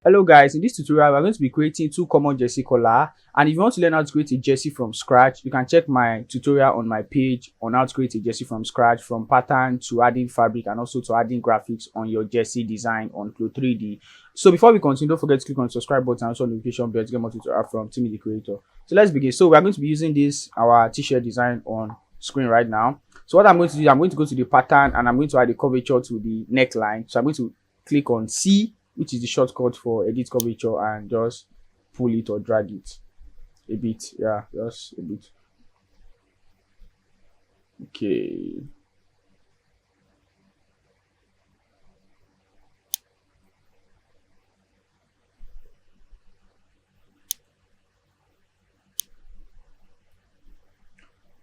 Hello guys, in this tutorial we're going to be creating two common jersey collar, and if you want to learn how to create a jersey from scratch, you can check my tutorial on my page on how to create a jersey from scratch, from pattern to adding fabric and also to adding graphics on your jersey design on CLO 3D. So before we continue, don't forget to click on the subscribe button and also notification bell to get more tutorial from Timmy the Creator. So let's begin. So we're going to be using this our t-shirt design on screen right now. So what I'm going to do, I'm going to go to the pattern and I'm going to add a curvature to the neckline. So I'm going to click on C, which is the shortcut for edit curvature, and just pull it or drag it a bit. Yeah, just a bit. Okay.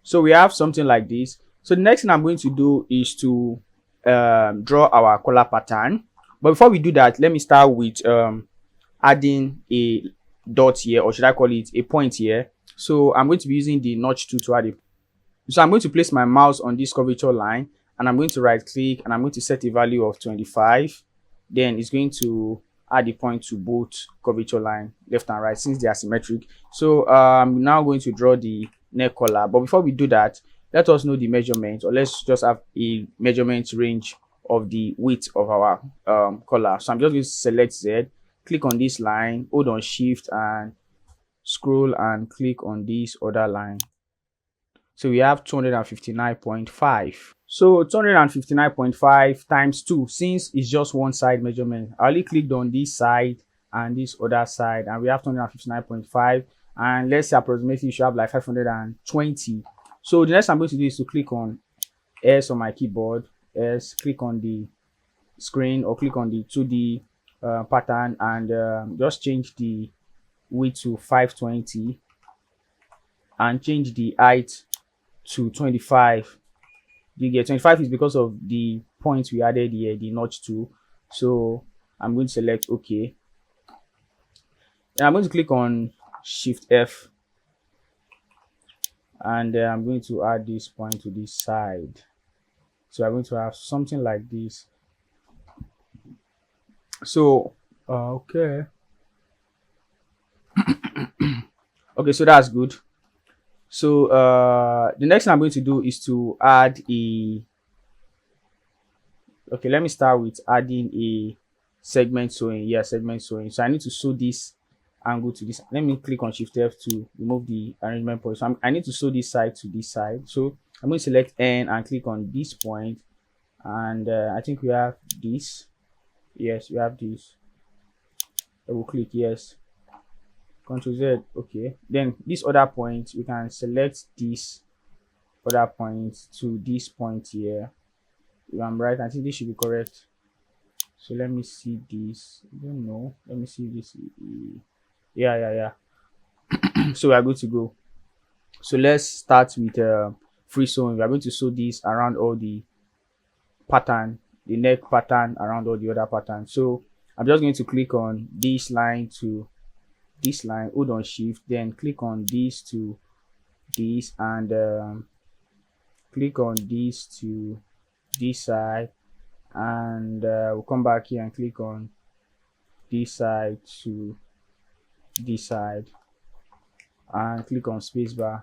So we have something like this. So the next thing I'm going to do is to draw our collar pattern. But before we do that, let me start with adding a dot here, or should I call it a point here. So I'm going to be using the notch tool to add it. So I'm going to place my mouse on this curvature line and I'm going to right click and I'm going to set a value of 25. Then it's going to add a point to both curvature line, left and right, since they are symmetric. So I'm now going to draw the neck collar. But before we do that, let us know the measurement, or let's just have a measurement range of the width of our collar. So I'm just going to select Z, click on this line, hold on shift and scroll and click on this other line. So we have 259.5. So 259.5 times 2, since it's just one side measurement, I only clicked on this side and this other side, and we have 259.5. And let's say approximately you should have like 520. So the next thing I'm going to do is to click on S on my keyboard, S, click on the screen or click on the 2D pattern, and just change the width to 520 and change the height to 25. You get 25 is because of the points we added here, the notch tool. So I'm going to select OK. And I'm going to click on Shift F, and I'm going to add this point to this side. So I'm going to have something like this. So okay. Okay, so that's good. So the next thing I'm going to do is to add a, okay, let me start with adding a segment sewing. Yeah, segment sewing. So I need to sew this angle to this. Let me click on Shift F to remove the arrangement point. So I need to sew this side to this side. So I'm going to select N and click on this point, and I think we have this. Yes, we have this. Double click, yes. Ctrl Z, okay. Then this other point, we can select this other point to this point here. If I'm right, I think this should be correct. So let me see this. I don't know. Let me see this. Yeah. So we are good to go. So let's start with free sewing. We are going to sew this around all the pattern, the neck pattern, around all the other patterns. So I'm just going to click on this line to this line, hold on shift, then click on this to this, and click on this to this side, and we'll come back here and click on this side to this side and click on spacebar.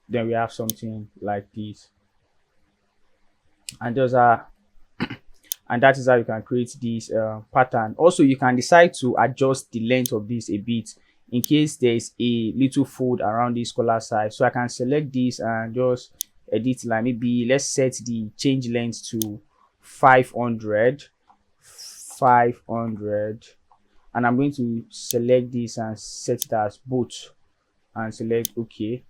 Then we have something like this, and those are and that is how you can create this pattern. Also, you can decide to adjust the length of this a bit in case there is a little fold around this collar side. So I can select this and just edit line. Maybe let's set the change length to 500, and I'm going to select this and set it as both and select OK,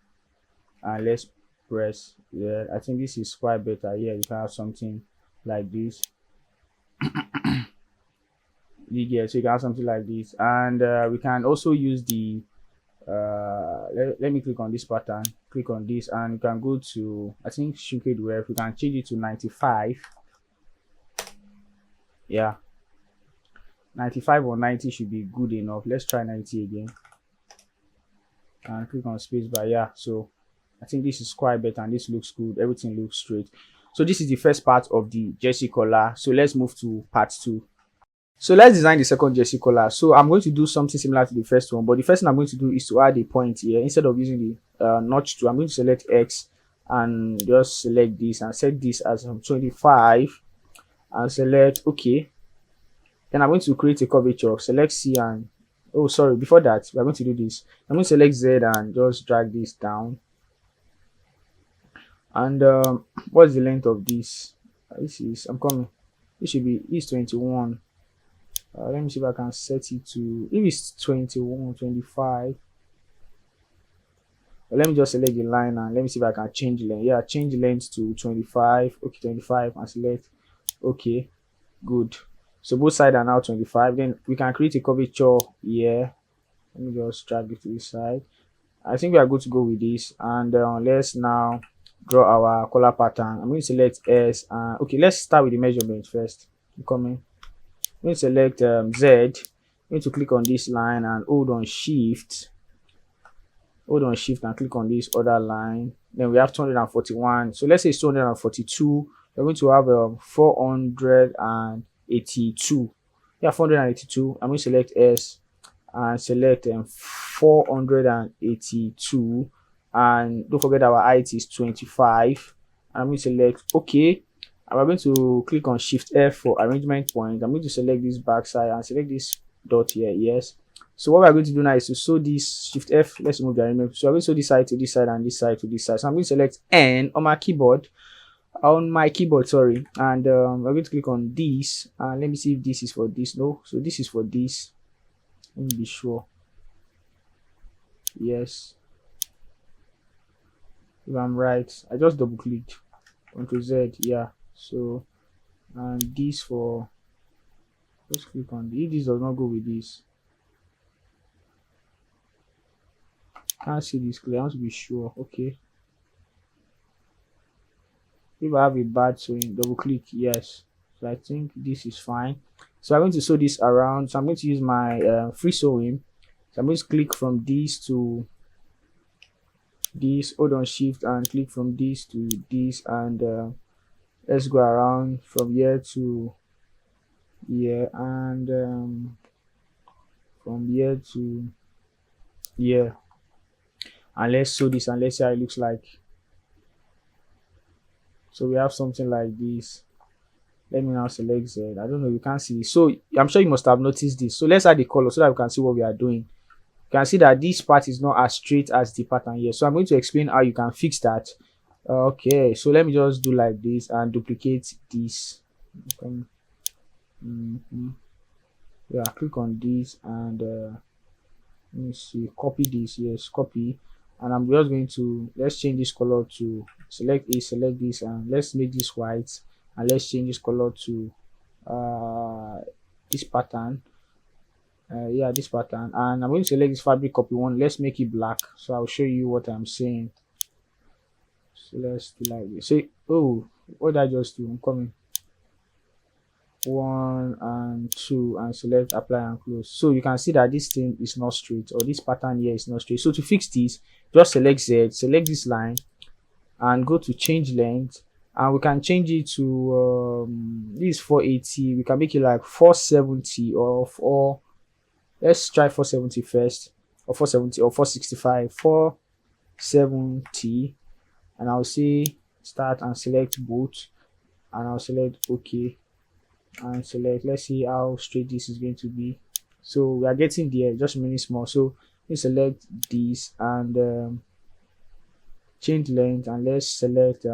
and let's press. Yeah, I think this is quite better. Yeah, you can have something like this. Yeah, so you can have something like this, and we can also use the let me click on this pattern, click on this, and you can go to, I think, shrinkage where we can change it to 95. Yeah, 95 or 90 should be good enough. Let's try 90 again and click on spacebar. Yeah, so I think this is quite better and this looks good. Everything looks straight. So this is the first part of the jersey collar. So let's move to part 2. So let's design the second jersey collar. So I'm going to do something similar to the first one, but the first thing I'm going to do is to add a point here. Instead of using the notch tool, I'm going to select X and just select this and set this as 25 and select OK. Then I'm going to create a curvature. Select C and oh sorry, before that we're going to do this. I'm going to select Z and just drag this down. And what's the length of this? This is I'm coming. This should be is 21. Let me see if I can set it to, if it's 21, 25. Let me just select the line and let me see if I can change length. Yeah, change length to 25. Okay, 25 and select okay. Good. So both sides are now 25. Then we can create a curvature here. Let me just drag it to this side. I think we are good to go with this. And let's now draw our color pattern. I'm going to select S. Okay, let's start with the measurement first. I'm coming. I'm going to select Z. I'm going to click on this line and hold on shift and click on this other line. Then we have 241. So let's say it's 242. We're going to have 482. Yeah, 482. I'm going to select S and select 482. And don't forget our height is 25. And I'm going to select OK. And we're going to click on Shift F for arrangement point. I'm going to select this backside and select this dot here. Yes. So what we're going to do now is to sew this Shift F. Let's move the arrangement. So I'm going to sew this side to this side and this side to this side. So I'm going to select N on my keyboard. Sorry. And we're going to click on this. And let me see if this is for this. No. So this is for this. Let me be sure. Yes. If I'm right, I just double clicked. Ctrl Z. Yeah. So and this for, let's click on this. If this does not go with this, can't see this clear. I want to be sure. Okay. If I have a bad sewing, double click. Yes. So I think this is fine. So I'm going to sew this around. So I'm going to use my free sewing. So I'm going to click from this to this. Hold on shift and click from this to this, and let's go around from here to here, and from here to here, and let's sew this and let's see how it looks like. So we have something like this. Let me now select Z. I don't know, you can't see. So I'm sure you must have noticed this. So let's add the color so that we can see what we are doing. You can see that this part is not as straight as the pattern here. So I'm going to explain how you can fix that. Okay, so let me just do like this and duplicate this. Yeah, click on this and let me see, copy this. Yes, copy. And I'm just going to, let's change this color to, select this and let's make this white, and let's change this color to this pattern. Yeah, this pattern, and I'm going to select this fabric copy one. Let's make it black, so I'll show you what I'm saying. So let's do like this. Say, oh, what did I just do? I'm coming. 1 and 2 and select apply and close. So you can see that this thing is not straight, or this pattern here is not straight. So to fix this, just select Z, select this line and go to change length, and we can change it to this is 480. We can make it like 470 or let's try 470 first, or 470 or 465. 470, and I'll say start and select both, and I'll select OK and select, let's see how straight this is going to be. So we are getting there, just remaining small. So let's select this and change length, and let's select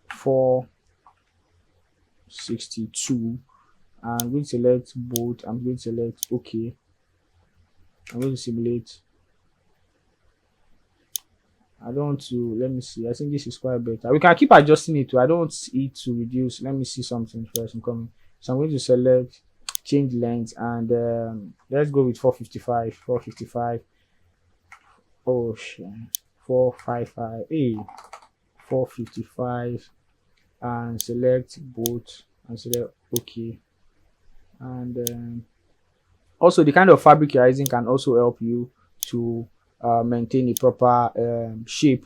462. I'm going to select both. I'm going to select OK. I'm going to simulate. I don't want to, let me see. I think this is quite better. We can keep adjusting it too. I don't want it to reduce. Let me see something first. I'm coming. So I'm going to select change length, and let's go with 455. 455. Oh shit. 455. Hey. 455. And select both and select OK. And also the kind of fabric you're using can also help you to maintain a proper shape